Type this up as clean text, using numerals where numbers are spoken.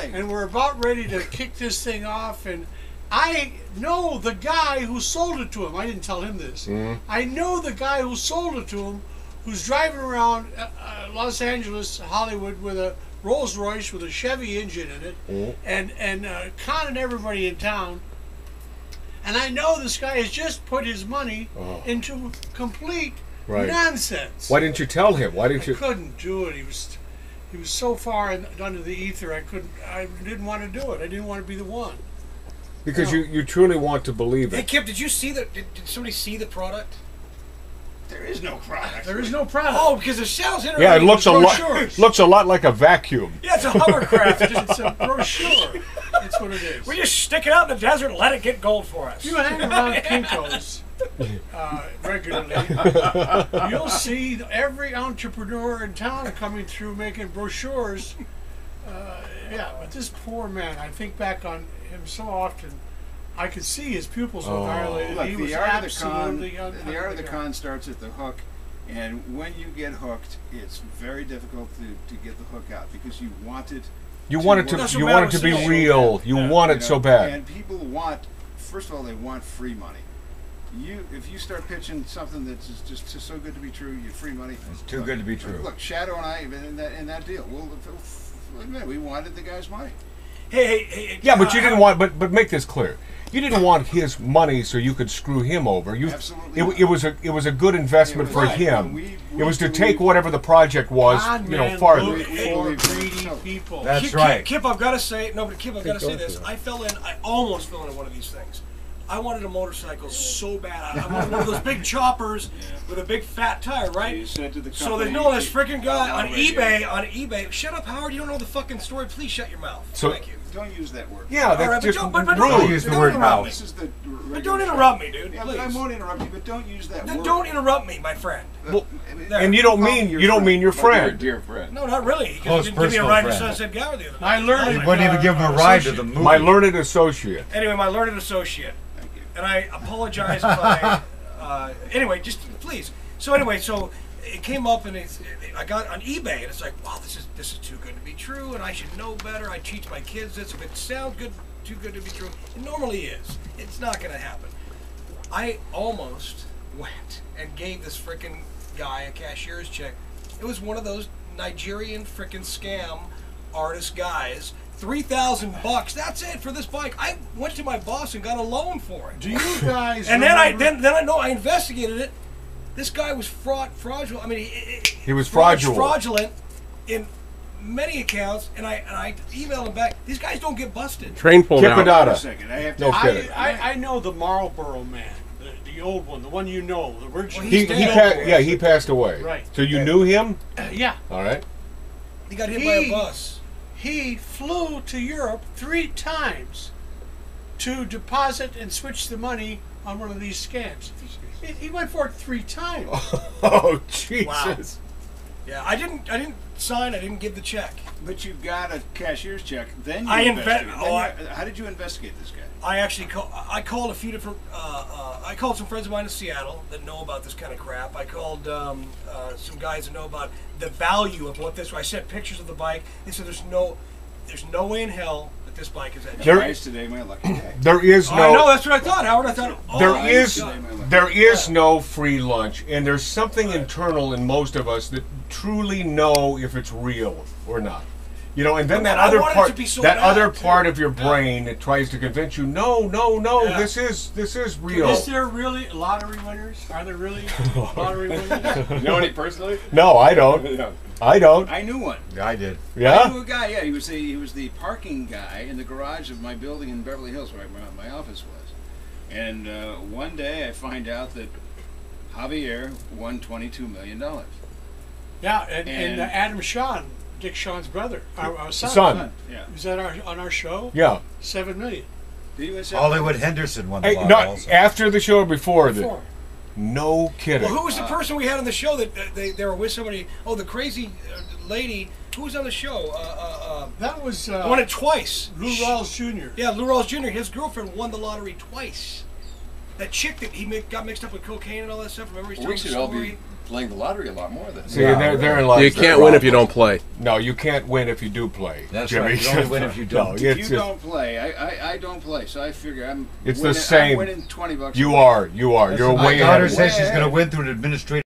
morning. And we're about ready to kick this thing off, and I know the guy who sold it to him. I didn't tell him this. I know the guy who sold it to him, who's driving around Los Angeles, Hollywood, with a Rolls Royce with a Chevy engine in it, and conning everybody in town. And I know this guy has just put his money into complete nonsense. Why didn't you tell him? Why didn't you? I couldn't do it. He was so far under the ether. I didn't want to do it. I didn't want to be the one. Because you truly want to believe it. Hey, Kip, did you see did somebody see the product? There is no product. There is no product. Oh, because it sounds interesting. Yeah, it looks a lot like a vacuum. Yeah, it's a hovercraft. It's a brochure. That's what it is. We just stick it out in the desert and let it get gold for us. If you hang around Kinko's regularly, you'll see every entrepreneur in town coming through making brochures. Yeah, but this poor man, I think back on him so often, I could see his pupils were dilated. Look, He was the art absolutely of the con starts at the hook, and when you get hooked, it's very difficult to get the hook out because you want it. You want it to be real. You want it so bad. And people want, first of all, they want free money. If you start pitching something that's just so good to be true, you free money. It's too good to be true. Look, Shadow and I in that deal. We wanted the guy's money. Hey. Yeah, but you didn't want. But make this clear. You didn't want his money so you could screw him over. Absolutely. It was a good investment for him. It was to take whatever the project was, farther. Greedy people. That's right. Kip, I've got to say, Kip, I've got to say this. I almost fell into one of these things. I wanted a motorcycle so bad. I wanted one of those big choppers with a big fat tire, right? You said to the So there's this freaking guy on eBay. Shut up, Howard. You don't know the fucking story. Please shut your mouth. Thank you. Don't use that word. Yeah, that's right, just Don't use the word mouth. This is the But don't interrupt me, dude. Yeah, Please. I won't interrupt you, but don't use that word. Don't interrupt me, my friend. Well, and you don't mean your friend. Dear friend. No, not really. Close He didn't give me a personal ride to friend. Sunset Gower the other night. I learned. You wouldn't even give him a ride to the movie. My learned associate. Anyway, my learned associate. Thank you. And I apologize if I... anyway, just please. So it came up and I got on eBay and it's like, wow, this is too good to be true and I should know better. I teach my kids this. If it sounds good, too good to be true, it normally is. It's not going to happen. I almost went and gave this freaking guy a cashier's check. It was one of those Nigerian freaking scam artist guys. $3,000. That's it for this bike. I went to my boss and got a loan for it. Do you guys? And then I investigated it. This guy was fraudulent. I mean, He was fraudulent. Fraudulent in many accounts, and I emailed him back. These guys don't get busted. Train pulled Kip out. Addotta. A second. I have to. No kidding. I know the Marlboro man, the old one, the one you know, the original. Well, He passed away. Right. So you knew him? Yeah. All right. He got hit by a bus. He flew to Europe 3 times to deposit and switch the money on one of these scams. He went for it 3 times. Oh Jesus! Wow. Yeah, I didn't sign. I didn't give the check. But you got a cashier's check. Then you how did you investigate this guy? I actually called a few different. I called some friends of mine in Seattle that know about this kind of crap. I called some guys that know about the value of what this. I sent pictures of the bike. They said there's no way in hell that this bike is that. Nice today, my lucky day. There is no. I know, that's what I thought, Howard. I thought there is no free lunch, and there's something internal in most of us that truly know if it's real or not. And then that other part of your brain that tries to convince you, no, this is real. Is there really lottery winners? Are there really lottery winners? You know any personally? No, I don't. No. I don't. I knew one. I did. Yeah? I knew a guy. Yeah, he was the parking guy in the garage of my building in Beverly Hills, where my office was. And one day I find out that Javier won $22 million. Yeah, and Adam Sean, Dick Sean's brother, our son. Yeah. Was that on our show? Yeah. $7 million. Did he win $7 Hollywood Henderson won the Hey, lotto not also. after the show or before? No kidding. Well, who was the person we had on the show that they were with somebody? Oh, the crazy lady. Who was on the show? That was won it twice. Lou Rawls Jr. Yeah, Lou Rawls Jr. His girlfriend won the lottery twice. that chick that he got mixed up with cocaine and all that stuff. Remember, he's We telling should the all story. be playing the lottery a lot more than. See, therein lies You the can't win if you problem. don't play. No, you can't win if you do play. That's Jimmy. right. You only win if you don't. No, If it's you just- don't play, I don't play, so I figure I'm. It's the winning, same. I'm winning $20. You are. You're My way daughter ahead. says she's going to win through an administrative